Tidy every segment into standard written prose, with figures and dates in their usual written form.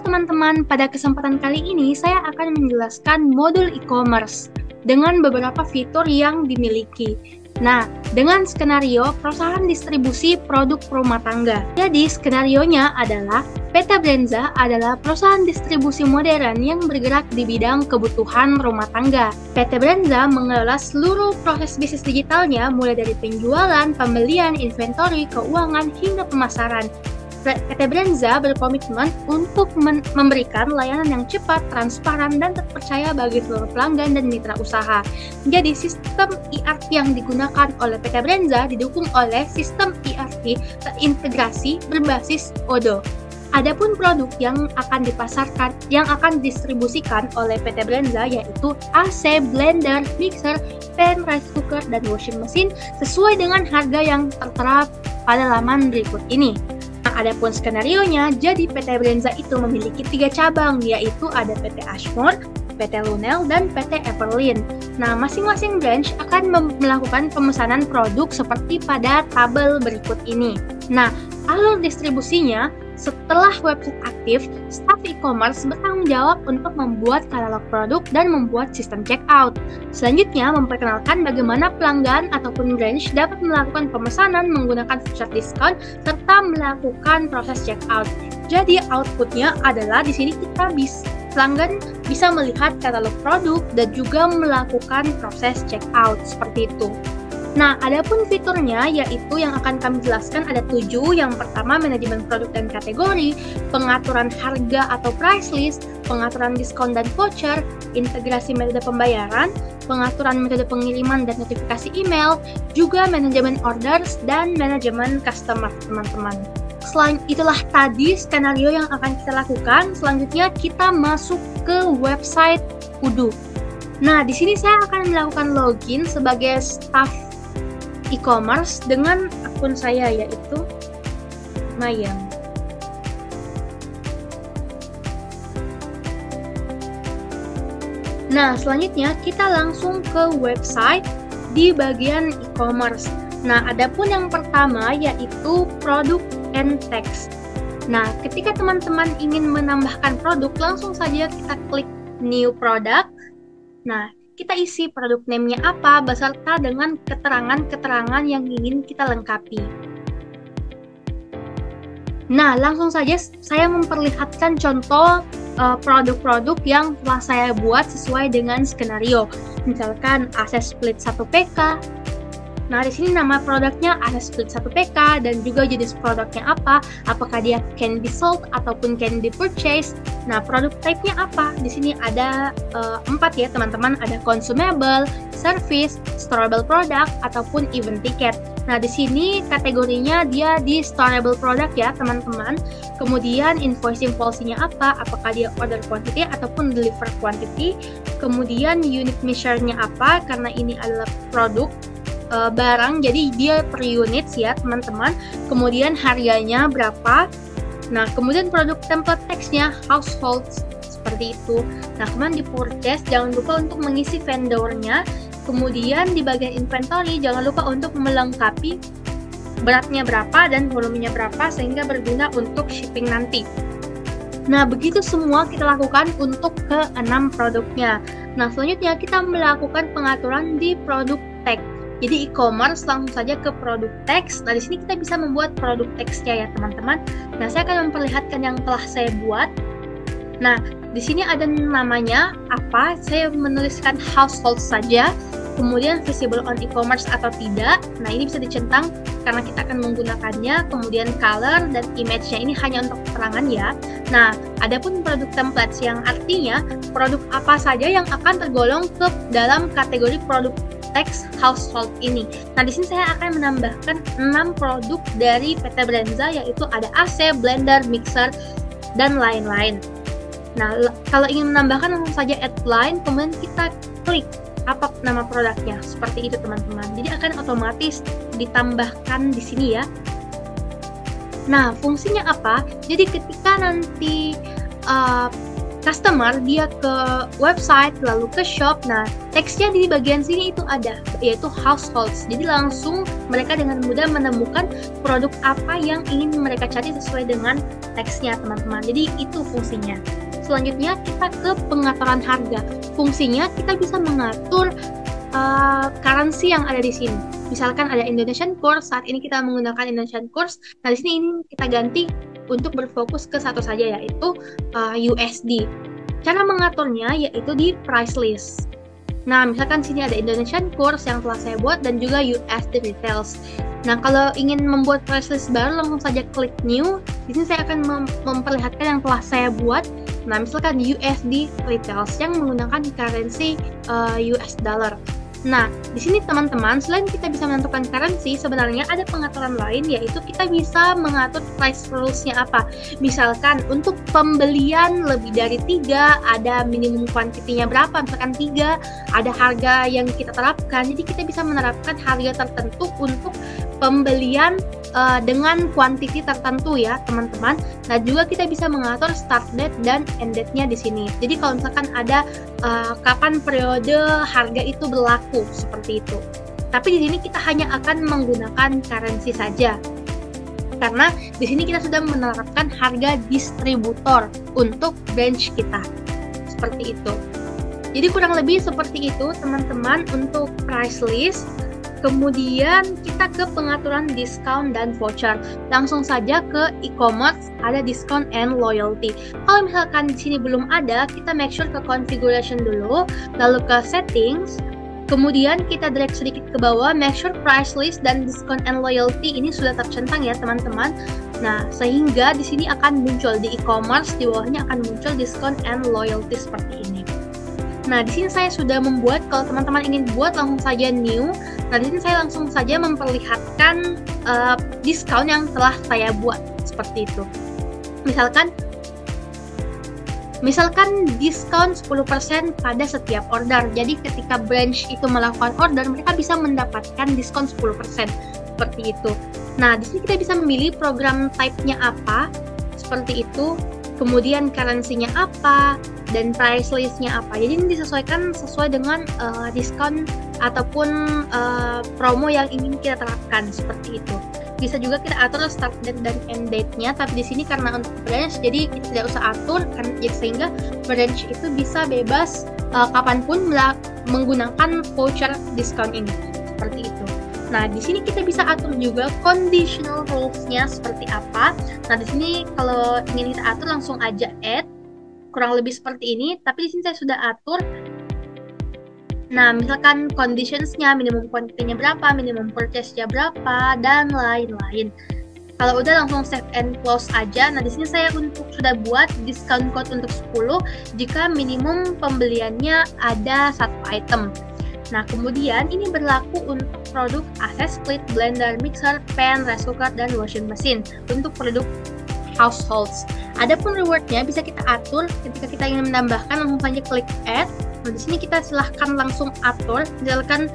Halo teman-teman, pada kesempatan kali ini saya akan menjelaskan modul e-commerce dengan beberapa fitur yang dimiliki. Nah, dengan skenario perusahaan distribusi produk rumah tangga. Jadi, skenarionya adalah PT Brenza adalah perusahaan distribusi modern yang bergerak di bidang kebutuhan rumah tangga. PT Brenza mengelola seluruh proses bisnis digitalnya mulai dari penjualan, pembelian, inventory, keuangan, hingga pemasaran. PT Brenza berkomitmen untuk memberikan layanan yang cepat, transparan, dan terpercaya bagi seluruh pelanggan dan mitra usaha. Jadi, sistem ERP yang digunakan oleh PT Brenza didukung oleh sistem ERP terintegrasi berbasis Odoo. Adapun produk yang akan dipasarkan, yang akan didistribusikan oleh PT Brenza yaitu AC, blender, mixer, pan, rice cooker, dan washing machine sesuai dengan harga yang tertera pada laman berikut ini. Adapun skenarionya, jadi PT Brenza itu memiliki 3 cabang, yaitu ada PT Ashmore, PT Lunel, dan PT Everlyn. Nah, masing-masing branch akan melakukan pemesanan produk seperti pada tabel berikut ini. Nah, alur distribusinya, setelah website aktif, staf e-commerce bertanggung jawab untuk membuat katalog produk dan membuat sistem checkout. Selanjutnya, memperkenalkan bagaimana pelanggan ataupun branch dapat melakukan pemesanan menggunakan voucher diskon serta melakukan proses checkout. Jadi, outputnya adalah di sini pelanggan bisa melihat katalog produk dan juga melakukan proses checkout seperti itu. Nah, adapun fiturnya yaitu yang akan kami jelaskan ada 7. Yang pertama, manajemen produk dan kategori, pengaturan harga atau price list, pengaturan diskon dan voucher, integrasi metode pembayaran, pengaturan metode pengiriman dan notifikasi email, juga manajemen orders dan manajemen customer, teman-teman. Selain itulah tadi skenario yang akan kita lakukan. Selanjutnya kita masuk ke website Odoo. Nah, di sini saya akan melakukan login sebagai staff e-commerce dengan akun saya yaitu Mayang. Nah, selanjutnya kita langsung ke website di bagian e-commerce. Nah, adapun yang pertama yaitu produk and text. Nah, ketika teman-teman ingin menambahkan produk, langsung saja kita klik new product. Nah, kita isi produk name-nya apa beserta dengan keterangan-keterangan yang ingin kita lengkapi. Nah, langsung saja saya memperlihatkan contoh produk-produk yang telah saya buat sesuai dengan skenario. Misalkan AC split 1 PK. Nah, di sini nama produknya AC split 1 PK dan juga jenis produknya apa, apakah dia can be sold ataupun can be purchased. Nah, produk type-nya apa? Di sini ada 4 ya, teman-teman. Ada consumable, service, storable product, ataupun event ticket. Nah, di sini kategorinya dia di storable product ya, teman-teman. Kemudian invoicing policy-nya apa? Apakah dia order quantity ataupun deliver quantity? Kemudian unit measure-nya apa? Karena ini adalah produk barang, jadi dia per unit ya teman-teman. Kemudian harganya berapa. Nah, kemudian produk template text-nya household seperti itu. Nah, kemudian di purchase jangan lupa untuk mengisi vendornya. Kemudian di bagian inventory jangan lupa untuk melengkapi beratnya berapa dan volumenya berapa sehingga berguna untuk shipping nanti. Nah, begitu semua kita lakukan untuk ke-6 produknya. Nah, selanjutnya kita melakukan pengaturan di produk tag. Jadi e-commerce langsung saja ke produk teks. Nah, di sini kita bisa membuat produk teksnya ya, teman-teman. Nah, saya akan memperlihatkan yang telah saya buat. Nah, di sini ada namanya apa? Saya menuliskan household saja. Kemudian visible on e-commerce atau tidak. Nah, ini bisa dicentang karena kita akan menggunakannya. Kemudian color dan image-nya ini hanya untuk keterangan ya. Nah, adapun produk templates yang artinya produk apa saja yang akan tergolong ke dalam kategori produk teks household ini. Nah, di sini saya akan menambahkan 6 produk dari PT Brenza yaitu ada AC, blender, mixer, dan lain-lain. Nah, kalau ingin menambahkan langsung saja add line, kemudian kita klik apa nama produknya. Seperti itu, teman-teman. Jadi akan otomatis ditambahkan di sini ya. Nah, fungsinya apa? Jadi ketika nanti customer dia ke website lalu ke shop, nah teksnya di bagian sini itu ada yaitu households, jadi langsung mereka dengan mudah menemukan produk apa yang ingin mereka cari sesuai dengan teksnya teman-teman. Jadi itu fungsinya. Selanjutnya kita ke pengaturan harga. Fungsinya kita bisa mengatur currency yang ada di sini. Misalkan ada Indonesian Kurs, saat ini kita menggunakan Indonesian Kurs. Nah, di sini ini kita ganti untuk berfokus ke satu saja, yaitu USD. Cara mengaturnya yaitu di price list. Nah, misalkan sini ada Indonesian Kurs yang telah saya buat dan juga USD Retails. Nah, kalau ingin membuat price list baru, langsung saja klik New. Di sini saya akan memperlihatkan yang telah saya buat. Nah, misalkan USD Retails yang menggunakan currency US dollar. Nah, di sini teman-teman, selain kita bisa menentukan currency, sebenarnya ada pengaturan lain, yaitu kita bisa mengatur price rules-nya apa. Misalkan untuk pembelian lebih dari 3, ada minimum kuantitinya berapa, misalkan 3, ada harga yang kita terapkan. Jadi kita bisa menerapkan harga tertentu untuk pembelian dengan kuantiti tertentu ya teman-teman. Nah, juga kita bisa mengatur start date dan end date-nya di sini. Jadi kalau misalkan ada kapan periode harga itu berlaku seperti itu. Tapi di sini kita hanya akan menggunakan currency saja. Karena di sini kita sudah menerapkan harga distributor untuk branch kita. Seperti itu. Jadi kurang lebih seperti itu teman-teman untuk price list. Kemudian kita ke pengaturan diskon dan voucher. Langsung saja ke e-commerce, ada diskon and loyalty. Kalau misalkan di sini belum ada, kita make sure ke configuration dulu, lalu ke settings. Kemudian kita drag sedikit ke bawah, make sure price list dan diskon and loyalty ini sudah tercentang ya teman-teman. Nah, sehingga di sini akan muncul di e-commerce, di bawahnya akan muncul diskon and loyalty seperti ini. Nah, di sini saya sudah membuat, kalau teman-teman ingin buat langsung saja new. Nah, di sini saya langsung saja memperlihatkan diskon yang telah saya buat seperti itu. Misalkan diskon 10% pada setiap order. Jadi ketika branch itu melakukan order, mereka bisa mendapatkan diskon 10% seperti itu. Nah, di sini kita bisa memilih program type-nya apa seperti itu. Kemudian currency-nya apa, dan price list-nya apa. Jadi ini disesuaikan sesuai dengan diskon ataupun promo yang ingin kita terapkan seperti itu. Bisa juga kita atur start date dan end date-nya, tapi di sini karena untuk branch, jadi kita tidak usah atur, sehingga branch itu bisa bebas kapanpun menggunakan voucher diskon ini. Seperti itu. Nah, di sini kita bisa atur juga conditional rules-nya seperti apa. Nah, di sini kalau ingin kita atur langsung aja add, kurang lebih seperti ini. Tapi di sini saya sudah atur. Nah, misalkan conditions-nya, minimum quantity-nya berapa, minimum purchase-nya berapa, dan lain-lain. Kalau udah langsung save and close aja. Nah, di sini saya sudah buat discount code untuk 10 jika minimum pembeliannya ada 1 item. Nah, kemudian ini berlaku untuk produk AC split, blender, mixer, pan, rice cooker, dan washing machine untuk produk households. Adapun rewardnya bisa kita atur ketika kita ingin menambahkan, langsung saja klik add. Nah, di sini kita silahkan langsung atur, misalkan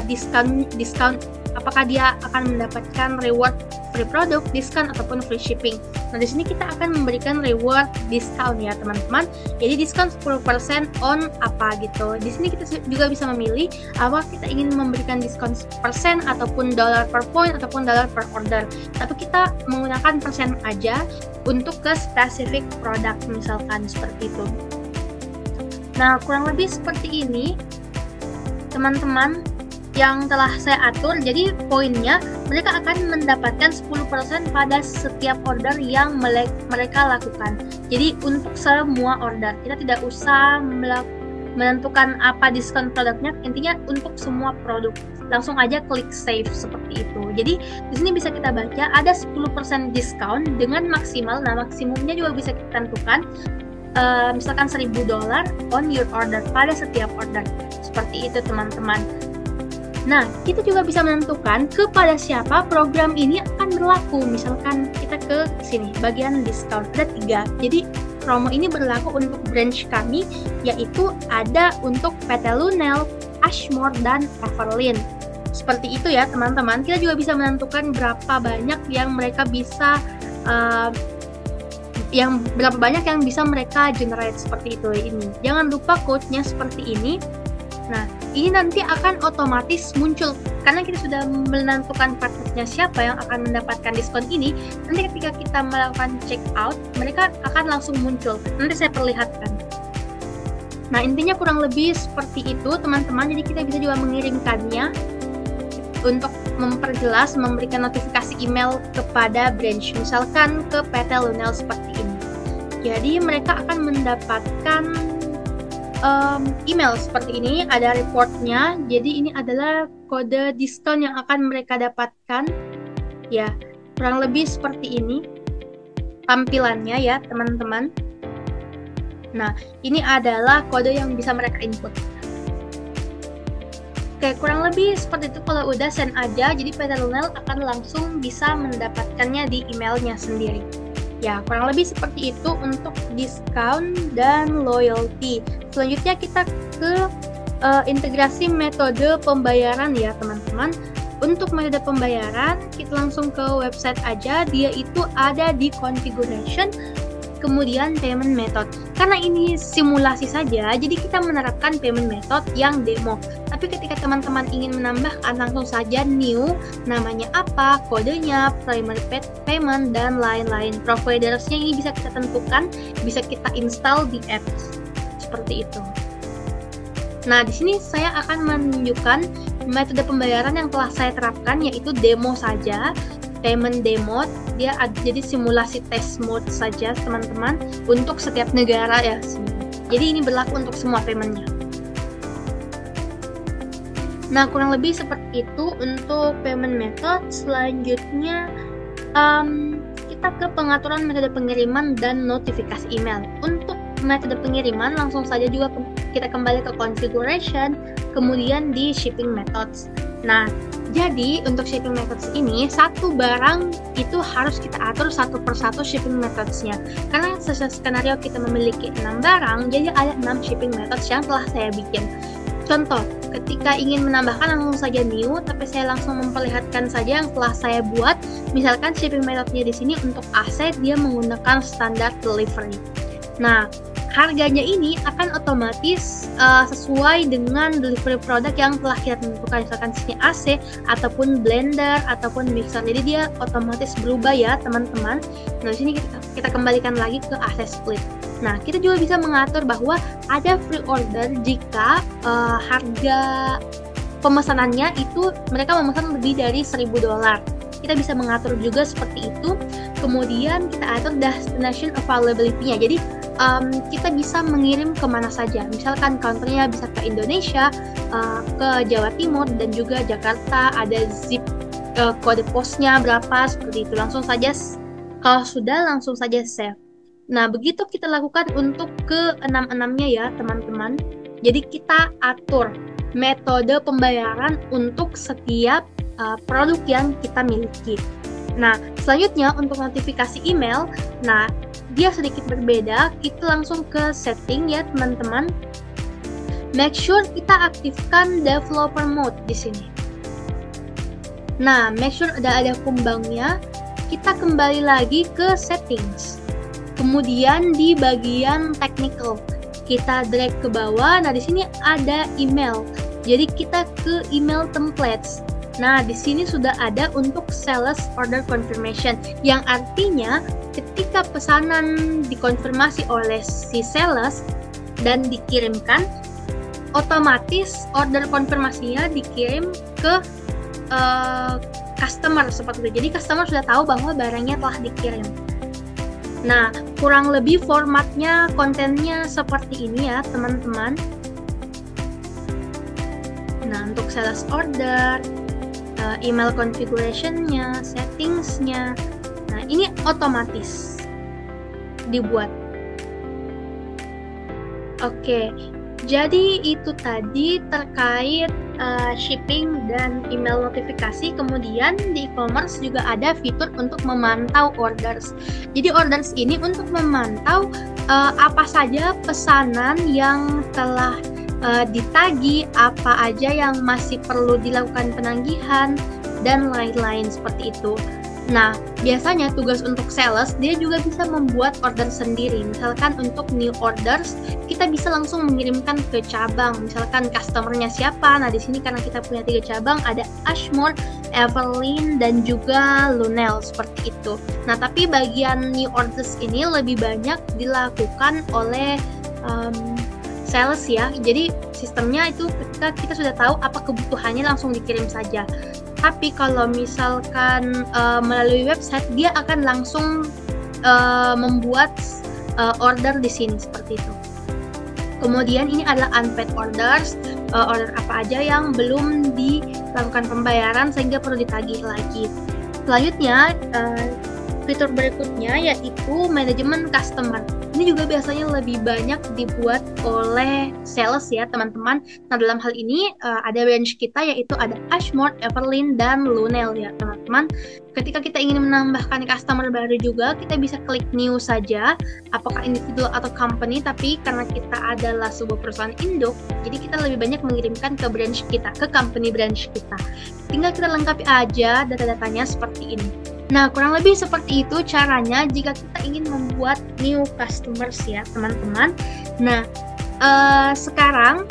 diskon, apakah dia akan mendapatkan reward free produk, diskon ataupun free shipping. Nah, di sini kita akan memberikan reward diskon ya teman-teman. Jadi diskon 10% on apa gitu. Di sini kita juga bisa memilih apakah kita ingin memberikan diskon persen ataupun dollar per point ataupun dollar per order. Tapi kita menggunakan persen aja untuk ke spesifik produk misalkan seperti itu. Nah, kurang lebih seperti ini teman-teman yang telah saya atur. Jadi poinnya, mereka akan mendapatkan 10% pada setiap order yang mereka lakukan. Jadi untuk semua order, kita tidak usah menentukan apa diskon produknya, intinya untuk semua produk. Langsung aja klik save seperti itu. Jadi di sini bisa kita baca ada 10% diskon dengan maksimal. Nah, maksimumnya juga bisa kita tentukan. Misalkan $1.000 on your order pada setiap order. Seperti itu teman-teman. Nah, kita juga bisa menentukan kepada siapa program ini akan berlaku. Misalkan kita ke sini, bagian diskon, ada 3. Jadi, promo ini berlaku untuk branch kami, yaitu ada untuk PT Lunel, Ashmore, dan Everlyn. Seperti itu ya teman-teman. Kita juga bisa menentukan berapa banyak yang mereka bisa berapa banyak yang bisa mereka generate seperti itu ini. Jangan lupa code-nya seperti ini. Nah, ini nanti akan otomatis muncul karena kita sudah menentukan partnernya siapa yang akan mendapatkan diskon ini. Nanti ketika kita melakukan check out, mereka akan langsung muncul. Nanti saya perlihatkan. Nah, intinya kurang lebih seperti itu, teman-teman. Jadi kita bisa juga mengirimkannya untuk memperjelas, memberikan notifikasi email kepada branch, misalkan ke PT Lunel seperti ini. Jadi mereka akan mendapatkan email seperti ini, ada reportnya. Jadi ini adalah kode diskon yang akan mereka dapatkan. Ya, kurang lebih seperti ini tampilannya ya teman-teman. Nah, ini adalah kode yang bisa mereka input. Oke, kurang lebih seperti itu. Kalau udah send aja, jadi PT Lunel akan langsung bisa mendapatkannya di emailnya sendiri. Ya, kurang lebih seperti itu untuk diskon dan loyalty. Selanjutnya kita ke integrasi metode pembayaran ya teman-teman. Untuk metode pembayaran, kita langsung ke website aja. Dia itu ada di configuration, kemudian payment method. Karena ini simulasi saja, jadi kita menerapkan payment method yang demo. Tapi ketika teman-teman ingin menambahkan, langsung saja new, namanya apa, kodenya, primary payment, dan lain-lain. Providersnya ini bisa kita tentukan, bisa kita install di apps. Seperti itu. Nah, di sini saya akan menunjukkan metode pembayaran yang telah saya terapkan, yaitu demo saja. Payment demo, dia jadi simulasi test mode saja teman-teman untuk setiap negara ya. Jadi ini berlaku untuk semua paymentnya. Nah, kurang lebih seperti itu untuk payment method. Selanjutnya kita ke pengaturan metode pengiriman dan notifikasi email. Untuk metode pengiriman langsung saja juga kita kembali ke configuration, kemudian di shipping methods. Nah, jadi untuk shipping methods ini, satu barang itu harus kita atur satu persatu shipping methods-nya. Karena sesuai skenario kita memiliki 6 barang, jadi ada 6 shipping methods yang telah saya bikin. Contoh, ketika ingin menambahkan langsung saja new, tapi saya langsung memperlihatkan saja yang telah saya buat. Misalkan shipping methodnya di sini untuk AC dia menggunakan standar delivery. Nah, harganya ini akan otomatis sesuai dengan delivery produk yang telah kita tentukan, misalkan di sini AC ataupun blender ataupun mixer. Jadi dia otomatis berubah ya teman-teman. Nah, di sini kita kembalikan lagi ke AC split. Nah, kita juga bisa mengatur bahwa ada free order jika harga pemesanannya itu mereka memesan lebih dari $1.000. Kita bisa mengatur juga seperti itu. Kemudian kita atur destination availability-nya. Jadi kita bisa mengirim kemana saja. Misalkan counternya bisa ke Indonesia, ke Jawa Timur, dan juga Jakarta. Ada zip kode posnya berapa, seperti itu. Langsung saja, kalau sudah langsung saja save. Nah, begitu kita lakukan untuk ke 6-6-nya ya teman-teman. Jadi kita atur metode pembayaran untuk setiap produk yang kita miliki. Nah, selanjutnya untuk notifikasi email, nah dia sedikit berbeda. Kita langsung ke setting ya teman-teman. Make sure kita aktifkan developer mode di sini. Nah, make sure ada kumbangnya. Kita kembali lagi ke settings. Kemudian di bagian technical, kita drag ke bawah. Nah, di sini ada email. Jadi kita ke email templates. Nah, di sini sudah ada untuk sales order confirmation, yang artinya ketika pesanan dikonfirmasi oleh si sales dan dikirimkan, otomatis order konfirmasinya dikirim ke customer seperti itu. Jadi customer sudah tahu bahwa barangnya telah dikirim. Nah, kurang lebih formatnya, kontennya seperti ini ya teman-teman. Nah, untuk sales order, email configuration-nya, settings-nya. Nah, ini otomatis dibuat. Oke, jadi itu tadi terkait shipping dan email notifikasi. Kemudian di e-commerce juga ada fitur untuk memantau orders. Jadi orders ini untuk memantau apa saja pesanan yang telah ditagi, apa aja yang masih perlu dilakukan penanggihan, dan lain-lain seperti itu. Nah, biasanya tugas untuk sales, dia juga bisa membuat order sendiri. Misalkan untuk new orders, kita bisa langsung mengirimkan ke cabang. Misalkan customernya siapa. Nah, di sini karena kita punya 3 cabang, ada Ashmore, Everlyn, dan juga Lunel, seperti itu. Nah, tapi bagian new orders ini lebih banyak dilakukan oleh sales ya. Jadi sistemnya itu ketika kita sudah tahu apa kebutuhannya, langsung dikirim saja. Tapi kalau misalkan melalui website, dia akan langsung membuat order di sini seperti itu. Kemudian ini adalah unpaid orders, order apa aja yang belum dilakukan pembayaran sehingga perlu ditagih lagi. Selanjutnya, fitur berikutnya yaitu manajemen customer. Ini juga biasanya lebih banyak dibuat oleh sales ya teman-teman. Nah, dalam hal ini ada range kita yaitu ada Ashmore, Everlyn, dan Lunel ya teman-teman. Ketika kita ingin menambahkan customer baru juga, kita bisa klik new saja, apakah individual atau company, tapi karena kita adalah sebuah perusahaan induk, jadi kita lebih banyak mengirimkan ke branch kita, ke company branch kita. Tinggal kita lengkapi aja data-datanya seperti ini. Nah, kurang lebih seperti itu caranya jika kita ingin membuat new customers ya, teman-teman. Nah, sekarang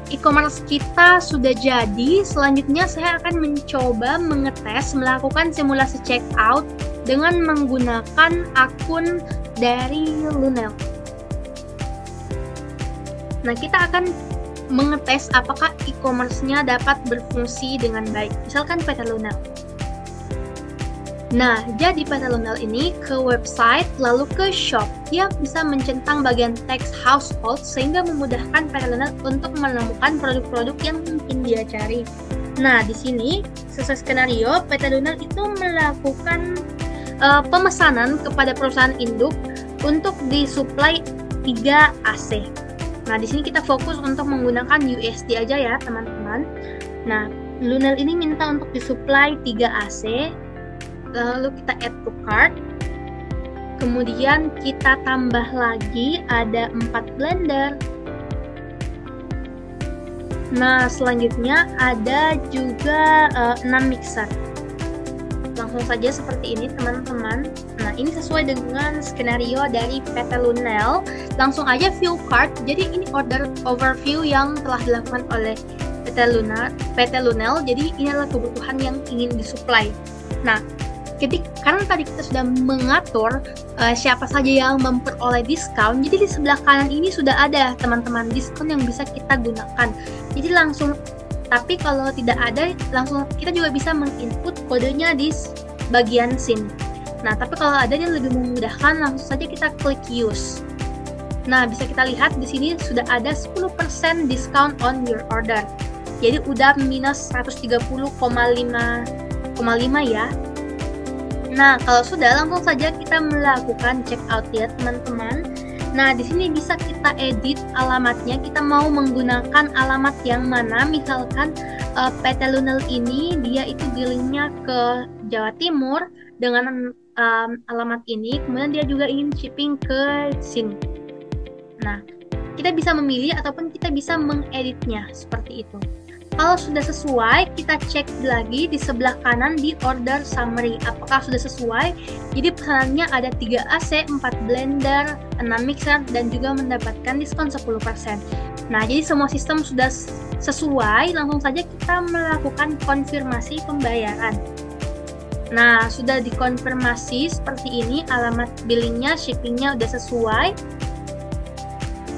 e-commerce kita sudah jadi. Selanjutnya saya akan mencoba mengetes, melakukan simulasi checkout dengan menggunakan akun dari Lunel. Nah, kita akan mengetes apakah e-commerce-nya dapat berfungsi dengan baik. Misalkan PT Lunel. Nah, jadi PT Lunel ini ke website lalu ke shop. Dia bisa mencentang bagian teks household sehingga memudahkan PT Lunel untuk menemukan produk-produk yang mungkin dia cari. Nah, di sini sesuai skenario PT Lunel itu melakukan pemesanan kepada perusahaan induk untuk disuplai 3 AC. Nah, di sini kita fokus untuk menggunakan USD aja ya, teman-teman. Nah, Lunel ini minta untuk disuplai 3 AC. Lalu kita add to cart, kemudian kita tambah lagi ada 4 blender. Nah, selanjutnya ada juga 6 mixer. Langsung saja seperti ini teman-teman. Nah, ini sesuai dengan skenario dari PT Lunel. Langsung aja view cart. Jadi ini order overview yang telah dilakukan oleh PT Lunel. Jadi ini adalah kebutuhan yang ingin disuplai. Nah, karena tadi kita sudah mengatur siapa saja yang memperoleh diskon, jadi di sebelah kanan ini sudah ada teman-teman diskon yang bisa kita gunakan. Jadi langsung, tapi kalau tidak ada, langsung kita juga bisa menginput kodenya di bagian sini. Nah, tapi kalau ada yang lebih memudahkan, langsung saja kita klik use. Nah, bisa kita lihat di sini sudah ada 10% discount on your order. Jadi udah minus 130,5 ya. Nah, kalau sudah, langsung saja kita melakukan checkout ya teman-teman. Nah, di sini bisa kita edit alamatnya. Kita mau menggunakan alamat yang mana? Misalkan PT Lunel ini dia itu dealingnya ke Jawa Timur dengan alamat ini. Kemudian dia juga ingin shipping ke sini. Nah, kita bisa memilih ataupun kita bisa mengeditnya seperti itu. Kalau sudah sesuai, kita cek lagi di sebelah kanan di order summary. Apakah sudah sesuai? Jadi pesanannya ada 3 AC, 4 blender, 6 mixer, dan juga mendapatkan diskon 10%. Nah, jadi semua sistem sudah sesuai. Langsung saja kita melakukan konfirmasi pembayaran. Nah, sudah dikonfirmasi seperti ini. Alamat billingnya, shippingnya udah sesuai.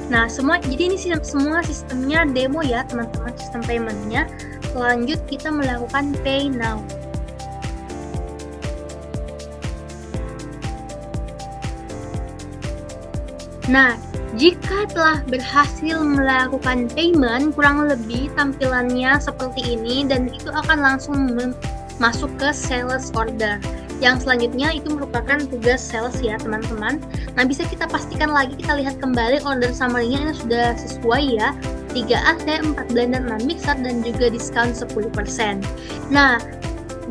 Nah, jadi ini semua sistemnya demo ya teman-teman, sistem paymentnya. Lanjut kita melakukan pay now. Nah, jika telah berhasil melakukan payment, kurang lebih tampilannya seperti ini dan itu akan langsung masuk ke sales order. Yang selanjutnya itu merupakan tugas sales ya teman-teman. Nah, bisa kita pastikan lagi, kita lihat kembali order summary-nya ini sudah sesuai ya. 3 AC, 4 blender, 6 mixer, dan juga diskon 10%. Nah,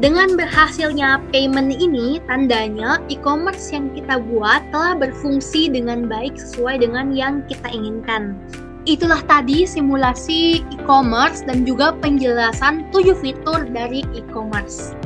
dengan berhasilnya payment ini, tandanya e-commerce yang kita buat telah berfungsi dengan baik sesuai dengan yang kita inginkan. Itulah tadi simulasi e-commerce dan juga penjelasan 7 fitur dari e-commerce.